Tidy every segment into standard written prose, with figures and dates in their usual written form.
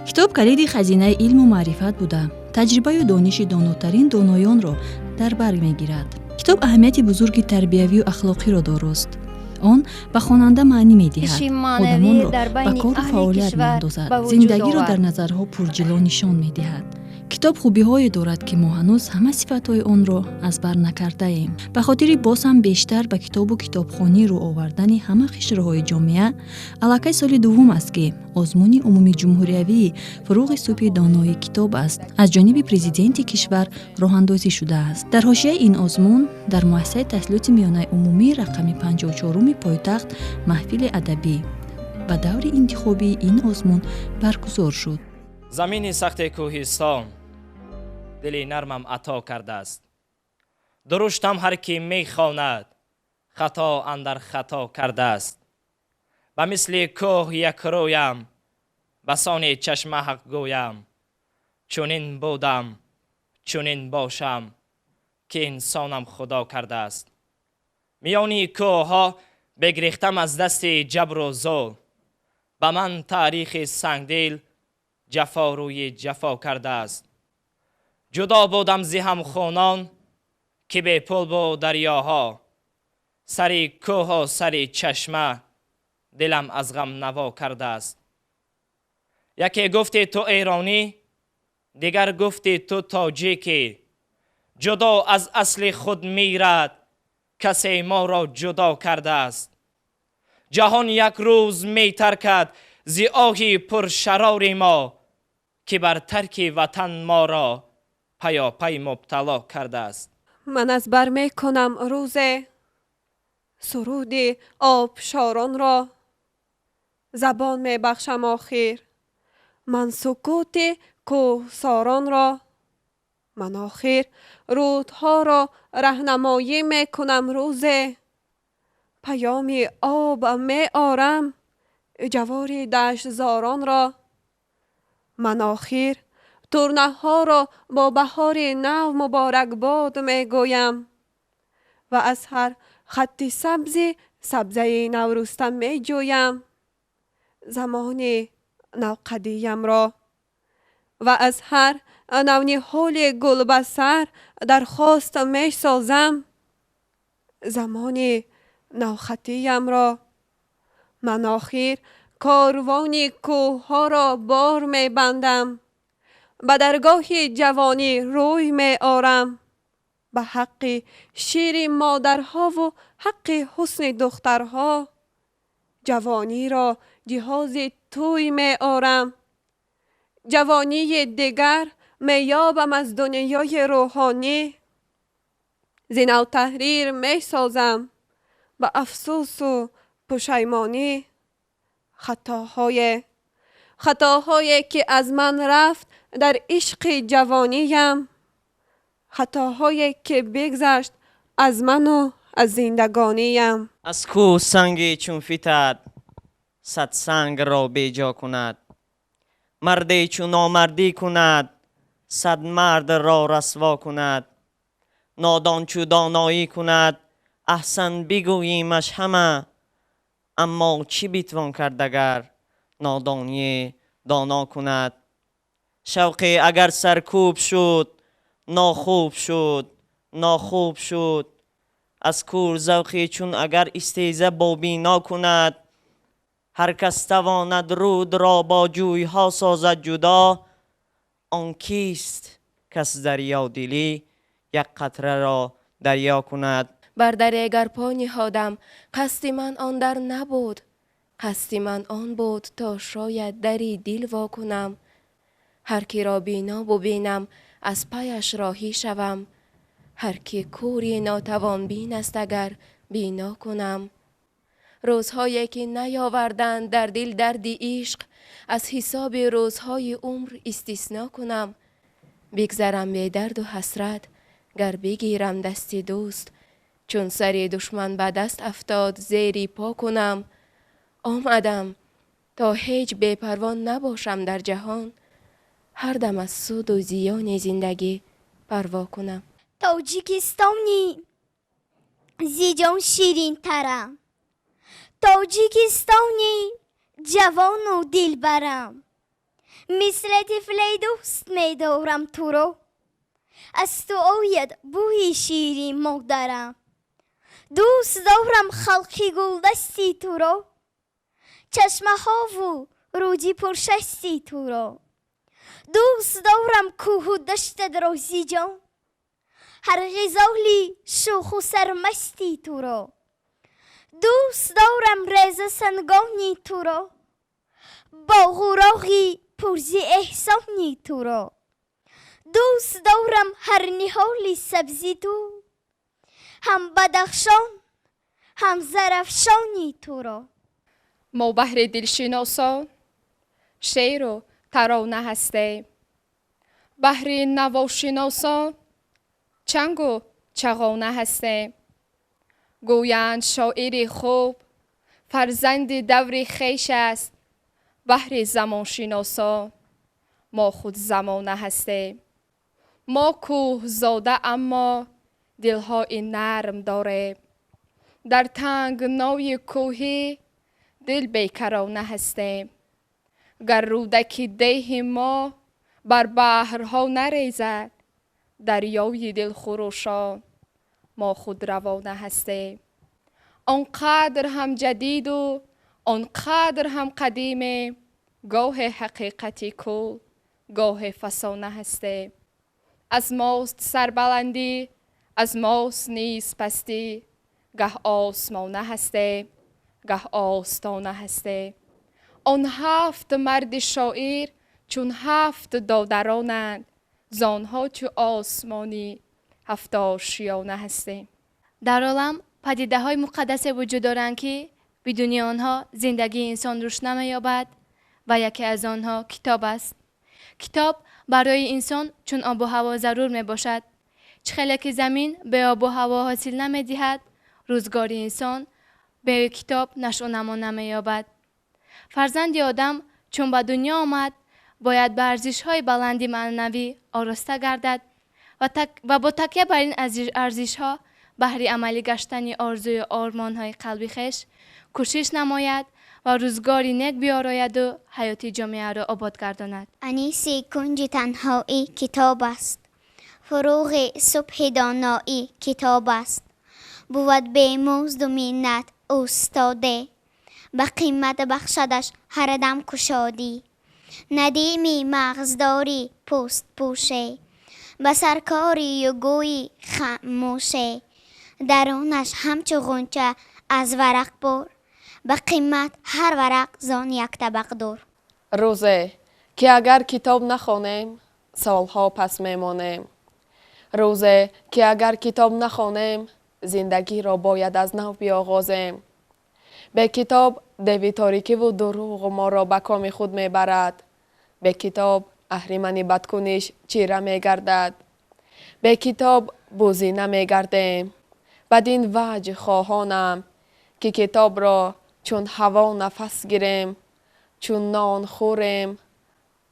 کتاب کلید خزینه علم و معرفت بوده. تجربه و دانش داناترین دانایان را در بر میگیرد. کتاب اهمیت بزرگی تربیوی و اخلاقی را دارست. آن به خواننده معنی می‌دهد. آدمان را به کار و فعالیت می‌اندازد. زندگی را در نظرها پرجلو نشان می‌دهد. کتاب خوبی‌هایی دارد که ما هنوز همه صفت‌های آن را از بر نکرده ایم. به خاطر باز هم بیشتر به کتاب و کتابخوانی رو آوردن همه قشرهای جامعه، علاقه سال دوم است که آزمون عمومی جمهوریوی فروغ صبح دانایی کتاب است از جانب پرزیدنت کشور راه اندازی شده است. در حاشیه این آزمون در مؤسسه تحصیلات میانه عمومی رقم 54 پایتخت محفل ادبی و دور انتخابی این آزمون برگزار شد. زمین سخت کوهستان دلی نرمم عطا کرده است. درشتم هر کی می خواند خطا اندر خطا کرده است. به مثل کوه یک رویم بسان چشم حق گویم. چونین بودم چونین باشم که انسانم خدا کرده است. میانی کوه ها بگریختم از دست جبر و ظلم. به من تاریخ سنگدل جفا روی جفا کرده است. جدا بودم ز همخوانان که به پل بود دریاها. سر کوه و سر چشمه دلم از غم نوا کرده است. یکی گفتی تو ایرانی، دیگر گفتی تو تاجیکی. جدا از اصل خود میرد کسی ما را جدا کرده است. جهان یک روز می ترکد ز آه پرشرار ما که بر ترک وطن ما را پیاپی مبتلا کرده است. من از بر می کنم روز سرود آبشاران را. زبان می بخشم آخر من سکوت کوهساران را. من آخر رودها را رهنمایی می کنم روز پیام آب می آرم جوار دشت زاران را. من آخر ترنه ها را با بهار نو مبارک باد می گویم و از هر خط سبزی سبزه نورستم می جویم زمان نوقدیم را. و از هر نونهال گل بسر درخواست می سازم زمان نوخطیم را. من آخر کاروان کوه ها را بار می بندم به درگاه جوانی روی می آرم. به حق شیر مادرها و حق حسن دخترها جوانی را جهاز توی می آرم. جوانی دیگر می یابم از دنیای روحانی. زینو تحریر می سازم به افسوس و پشیمانی. خطاهایی که از من رفت در عشق جوانیم. خطاهایی که بگذشت از من و از زندگانیم. از کوه سنگی چون فتد صد سنگ را بیجا کند. مردی چون نامردی کند صد مرد را رسوا کند. نادان چو دانایی کند احسن بگوییمش همه. اما چی بیتوان کرد اگر نادانی دانا کند. شوقی اگر سرکوب شد ناخوب شد ناخوب شد. از کور ذوقی چون اگر استیزه با بینا کند. هر کس تواند رود را با جویها سازد جدا. آن کیست کس دریا دلی یک قطره را دریا کند. بر در اگر پا نهادم قصد من آن در نبود. قصد من آن بود تا شاید دری دل وا کنم. هر کی را بینا ببینم از پیش راهی شوم. هر کی کوری ناتوان بین است اگر بینا کنم. روزهایی که نیاوردند در دل درد عشق از حساب روزهای عمر استثنا کنم. بگذرم به درد و حسرت گر بگیرم دست دوست. چون سر دشمن به دست افتاد زیری پا کنم. آمدم تا هیچ بی‌پروا نباشم در جهان. هر دم از سود و زیان زندگی پروا کنم. تاجیکستانی زیجان شیرین ترم. تاجیکستانی جوان و دلبرم. مثل طفل دوست می دارم تو رو، از تو آید بوی شیرین مادرم. دوست دارم خلقی گلدستی تو رو، چشمه ها و روزی پرشستی تو رو. دوست دارم کوه و دشت درازی جان، هر غزالی شوخ و سرمستی تو رو. دوست دارم ریز سنگانی تو رو، با غراغی پرزی احسانی تو رو. دوست دارم هر نهالی سبزی تو، هم بدخشان هم زرفشانی تو رو. ما بهر دلشناسان شعر و ترانه هستیم، بهر نواشناسان چنگ و چغانه هستیم. گویند شاعر خوب فرزند دور خویش است، بهر زمان شناسان ما خود زمانه هستیم. ما کوه زاده اما دلهای نرم داریم، در تنگنای کوهی دل بیکرانه هستیم. گر رودکی دیه ما بر بحرها نریزد، دریای دل خروشان ما خود روانه هستیم. آنقدر هم جدید و آنقدر هم قدیمیم، گاه حقیقتی کل گاه فسانه هستیم. از ماست سربلندی، از ماست نیز پستی، گه آسمانه هستیم گه آستانه هستیم. آن 7 مرد شاعر چون 7 دادرانند، زانها چو آسمانی 7 آشیانه هستیم. در عالم پدیده های مقدس وجود دارند که بدون آنها زندگی انسان رشد نمی‌یابد و یکی از آنها کتاب است. کتاب برای انسان چون آب و هوا ضرور می باشد. چخیلی که زمین به آب و هوا حاصل نمی دهد، روزگار انسان به کتاب نشو و نما نمی‌یابد. فرزند آدم چون به دنیا آمد باید به ارزش‌های بلند معنوی آراسته گردد و با تکیه بر این ارزش‌ها بهر عملی گشتن آرزوی آرمان‌های قلبی خویش کوشش نماید و روزگاری نیک بیاراید و حیات جامعه را آباد گرداند. انیس کنج تنهایی کتاب است، فروغ صبح دانایی کتاب است. بود به مزد و منت استاده، به قیمت بخشدش هر دم کشادی. ندیمی مغزداری پوست پوشه، به سرکاری و گویی خاموشه. درونش همچو غنچه از ورق بر، به قیمت هر ورق زان یک طبق دور. روزه که اگر کتاب نخوانیم سالها پس میمانیم. روزه که اگر کتاب نخوانیم زندگی را باید از نو بیاغازیم. به کتاب دیو تاریکی و دروغ ما را به کام خود میبرد. به کتاب اهریمن بدکنش چیره میگردد. به کتاب بوزی نمیگردیم. بدین وجه خواهانم که کتاب را چون هوا نفس گیریم، چون نان خوریم،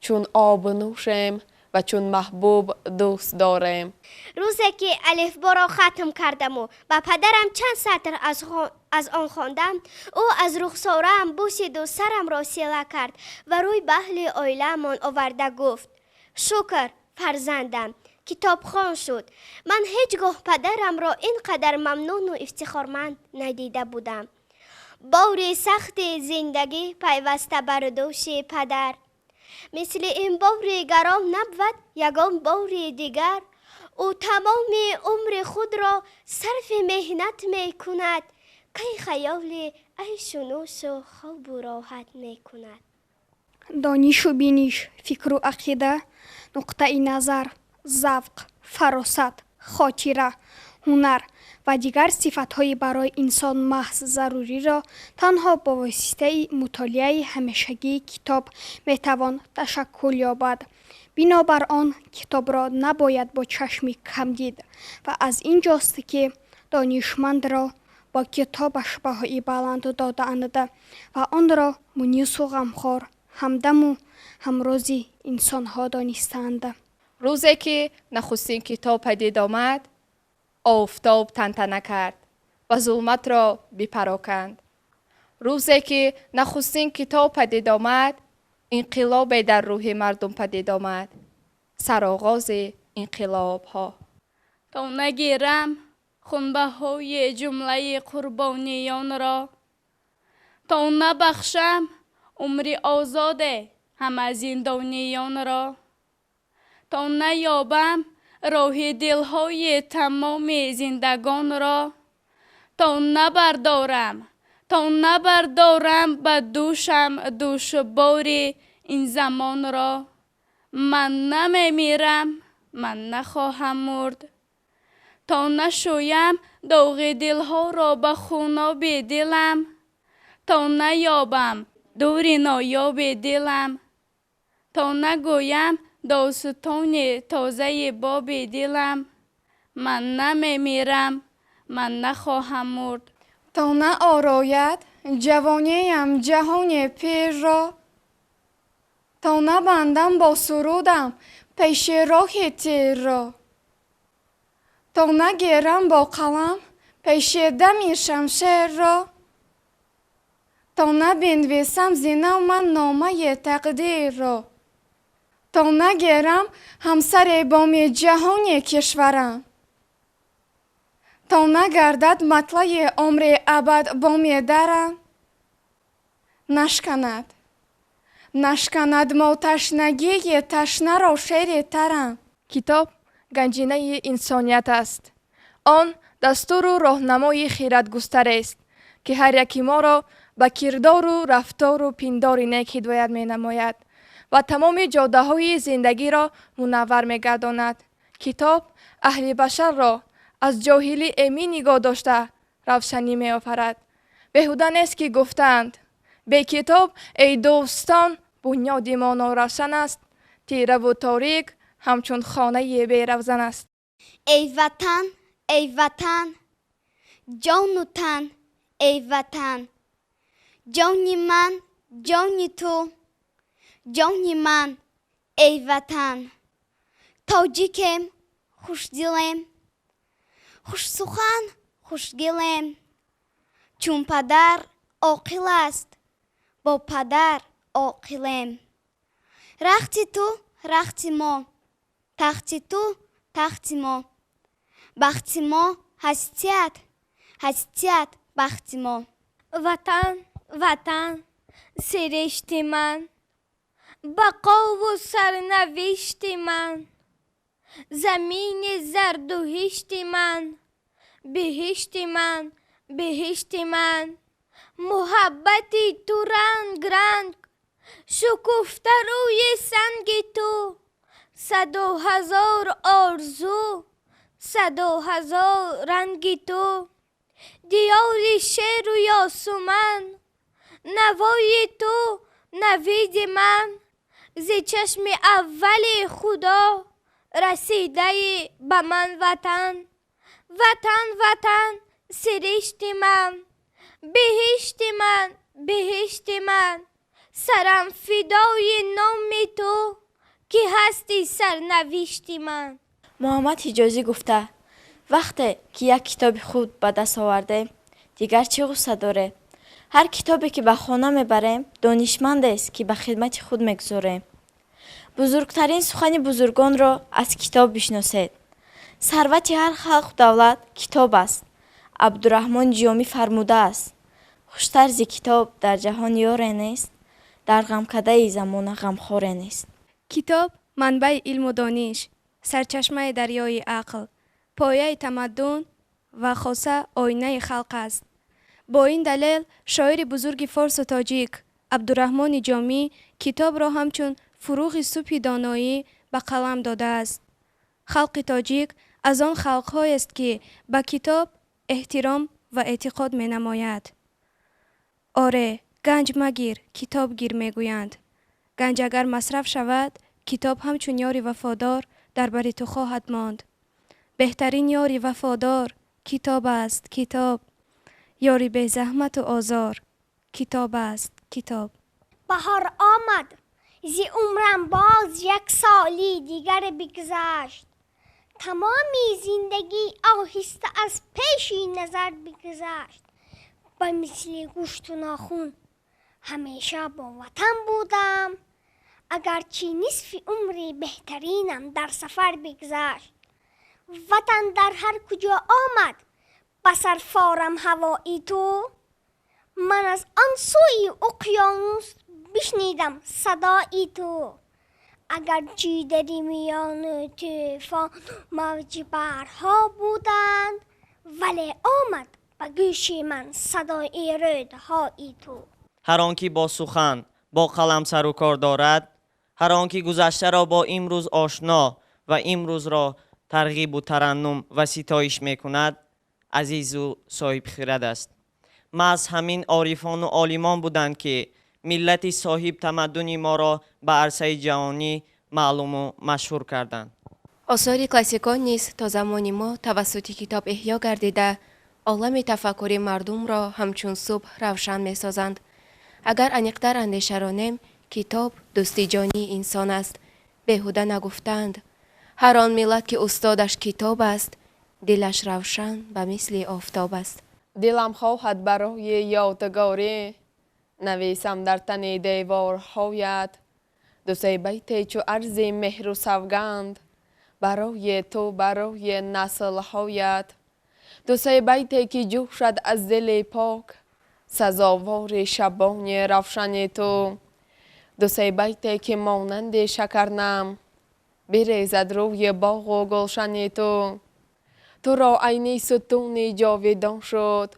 چون آب نوشیم و چون محبوب دوست داریم. روزی که الفبا را ختم کردم و با پدرم چند سطر از آن خواندم، او از رخساره‌ام بوسید و سرم را سیله کرد و روی به اهل عائله‌مان آورده گفت: شکر فرزندم کتاب خوان شد. من هیچگاه پدرم را اینقدر ممنون و افتخارمند ندیده بودم. بار سخت زندگی پیوسته بر دوش پدر، مثل این بار گران نبود یگان بار دیگر. او تمام عمر خود را صرف مهنت می کند، کی خیال عیش و نوش و خواب و راحت می کند. دانش و بینش، فکر و عقیده، نقطه نظر، ذوق، فراست، خاطره، هنر و دیگر صفت‌های برای انسان محض ضروری را تنها با واسطه مطالعه همیشگی کتاب میتوان تشکل یابد. بنابر آن کتاب را نباید با چشم کم دید و از اینجاست که دانشمند را با کتابش بهای بلند داده‌اند و آن را مونس و غمخوار، همدم و همروزی انسان‌ها دانستند. روزی که نخستین کتاب پدید آمد، آفتاب تنتنه کرد و ظلمت را بپراکند. روزی که نخستین کتاب پدید آمد، انقلاب در روح مردم پدید آمد. سرآغاز انقلاب ها. تا نگیرم خنبه های جمله قربانیان را، تا نبخشم عمر آزاد همه زندانیان را، تا نیابم راه دلهای تمام زندگان را، تا نبردارم به دوشم دوشبار این زمان را. من نمیمیرم، من نخواهم مرد، تا نشویم داغ دلها را به خوناب دلم، تا نیابم دور نایاب دلم، تا نگویم داستان تازه باب دلم. من نمیمیرم، من نخواهم مرد. تا نه آراید جوانیم جهان پیر را، تا نبندم با سرودم پیش راه تیر را، تا نگیرم با قلم پیش دم شمشیر را، تا نبنویسم زینم من نامه تقدیر را، تا نگیرم همسر بام جهان کشورم، تا نگردد مطلع عمر ابد بام درم. نشکند ما تشنگی تشنه را شیر ترم. کتاب گنجینه انسانیت است. آن دستور و راهنمای خیراتگستر است که هر یکی ما را به کردار و رفتار و پندار نیک هدایت می نماید و تمام جاده های زندگی را منور می گرداند. کتاب اهل بشر را از جاهلی امی نگاه داشته روشنی می آفرد. بهوده نیست که گفتند به کتاب ای دوستان بنیاد ما ناروشن است، تیره و تاریک همچون خانه بی روزن است. ای وطن جان و تن، ای وطن جانی من جانی تو، جانی من ای وطن. تاجیکم خوش دلم، خوش سخن خوش گلم، چون پدر عاقل است با پدر عاقلم. رخت تو رخت ما، تخت تو تخت ما، بخت ما هستیت، هستیت بخت ما. وطن سرشت من، بقا و سرنوشت من، زمین زرد و هشت من، بهشت من، بهشت من. محبتی تو رنگ رنگ شکفته روی سنگ تو، 100,000 آرزو، 100,000 رنگ تو. دیار شعر و یاسمن، نوای تو نوید من، ز چشم اول خدا رسیده به من وطن. وطن سرشت من، بهشت من، بهشت من. سرم فدای نام تو که هستی سرنوشت من. محمد حجازی گفته وقتی که یک کتاب خود به دست آورده دیگر چه غصه داره؟ هر کتابی که به خانه میبریم دانشمند است که به خدمت خود میگذاره. بزرگترین سخن بزرگان را از کتاب بشناسید. ثروت هر خلق دولت کتاب است. عبدالرحمن جامی فرموده است خوشتر ز کتاب در جهان یار نیست، در غمکده زمانه غمخوار نیست. کتاب منبع علم و دانش، سرچشمه دریای عقل، پایه تمدن و خاصه آینه خلق است. با این دلیل شاعر بزرگ فارس و تاجیک عبدالرحمن جامی کتاب را همچون فروغ صبح دانایی به قلم داده است. خلق تاجیک از آن خلق‌های است که به کتاب احترام و اعتقاد می نماید. آره، گنج مگیر کتاب گیر می گویند. گنج اگر مصرف شود کتاب همچون یاری وفادار در بر تو خواهد ماند. بهترین یاری وفادار کتاب است، کتاب. یاری به زحمت و آزار کتاب است، کتاب. بهار آمد زی عمرم باز یک سالی دیگر بگذشت، تمامی زندگی آهسته از پیشی نظر بگذشت. به مثل گوشت و ناخون همیشه با وطن بودم، اگرچه نصف عمر بهترینم در سفر بگذشت. وطن در هر کجا آمد به سرفارم هوایی تو. من از آن سوی اقیانوس بشنیدم صدایی تو. اگرچه در میان طوفان موج بحرها بودند، ولی آمد به گوش من صدای رودهای تو. هر آنکه با سخن با قلم سر و کار دارد، هر آنکه گذشته را با امروز آشنا و امروز را ترغیب و ترنم و ستایش میکند، عزیز و صاحب خرد است. محض همین عارفان و عالمان بودند که ملت صاحب تمدن ما را به عرصه جهانی معلوم و مشهور کردند. آثار کلاسیکان نیز تا زمان ما توسط کتاب احیا گردیده عالم تفکر مردم را همچون صبح روشن می سازند. اگر عمیق‌تر اندیشه رانیم، کتاب دوست جانی انسان است. بیهوده نگفتند. هر آن ملت که استادش کتاب است، دلش روشن به مثل آفتاب است. دلم خواهد برای یادگاری، نویسم در تن دیوارهایت. دو سه بیت چو عرض مهر و سوگند، برای تو برای نسلهایت. دو سه بیت که جوشد از دل پاک، سزاوار شبان روشن تو. دو سه بیت که مانند شکرنم، بریزد روی باغ و گلشن تو. تو را عینی ستون جاویدان شد،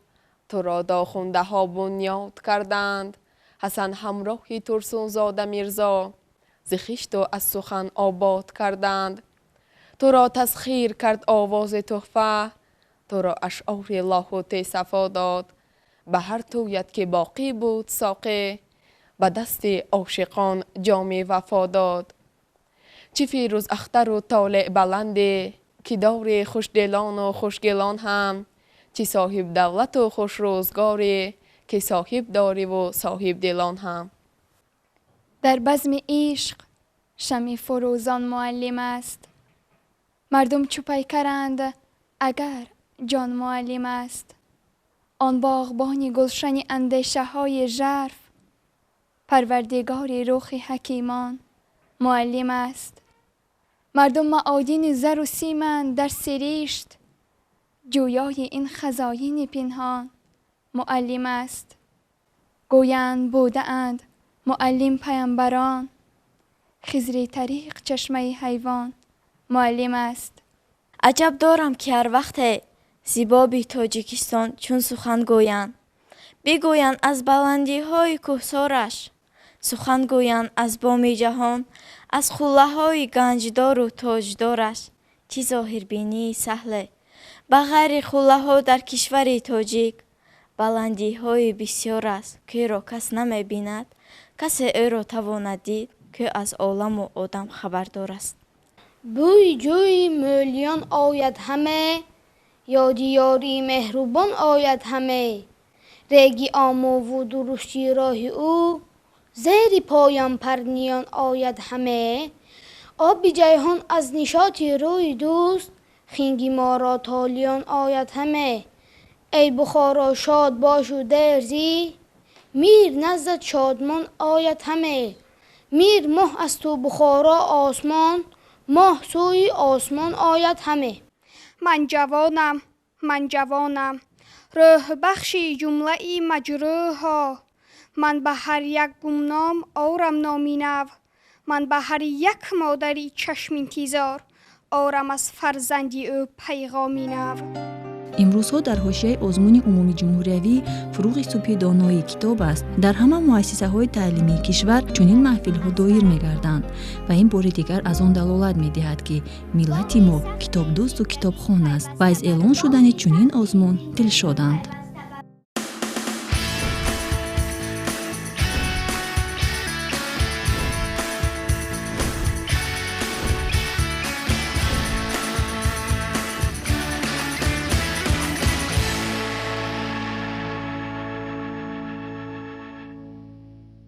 تو را داخونده ها بنیاد کردند. حسن همراهی ترسون زاده میرزا، ز خشت و از سخن آباد کردند. تو را تسخیر کرد آواز تحفه، تو را اشعار لاهوتی صفا داد. به هر تویت که باقی بود ساقی، به دست عاشقان جام وفا داد. چه فیروز اختر و طالع بلندی، که دار خوشدلان و خوشگلان هم. چه صاحب دولت و خوش روزگاری، که صاحب داری و صاحب دلان هم. در بزم عشق شمع فروزان معلم است. مردم چو پیکرند اگر جان معلم است. آن باغبان گلشن اندیشه های ژرف، پروردگار رخ حکیمان معلم است. مردم معادن زر و سیمند در سرشت، جویای این خزاین پنهان معلم است. گویند بوده اند معلم پیامبران، خضر طریق چشمه حیوان معلم است. عجب دارم که هر وقت زیبابی تاجیکستان چون سخن گویند، بگویند از بلندی های کوهسارش، سخن گویند از بام جهان، از خوله های گنجدار و تاجدارش. چه ظاهر بینی سهله بغیر خوله ها در کشور تاجیک، بلندی های بسیار است که را کس نمی بیند، کسی او را تواند دید که از عالم و آدم خبردار است. بوی جوی میلیون آید همه، یادی یاری مهربان آید همه. ریگی آمو و درشتی راه او، زیر پایم پرنیان آید همه. آب جیهان از نشاط روی دوست، خینگی ما را تالیان آید همه. ای بخارا شاد باش و درزی، میر نزد شادمان آید همه. میر ماه از تو بخارا آسمان، ماه سوی آسمان آید همه. من جوانم روح بخشی جمله ای مجروح ها. من به هر یک گمنام آرم نامی نو، من به هر یک مادری چشم انتظار آرم از فرزندی او پیغامی نو. امروزها در حاشیه آزمون عمومی جمهوریوی فروغ صبح دانایی کتاب است. در همه مؤسسه‌های تعلیمی کشور چنین محفل‌ها دایر می‌گردند و این بار دیگر از آن دلالت می‌دهد که ملت ما کتاب دوست و کتابخوان است و از اعلان شدن چنین آزمون دلشادند.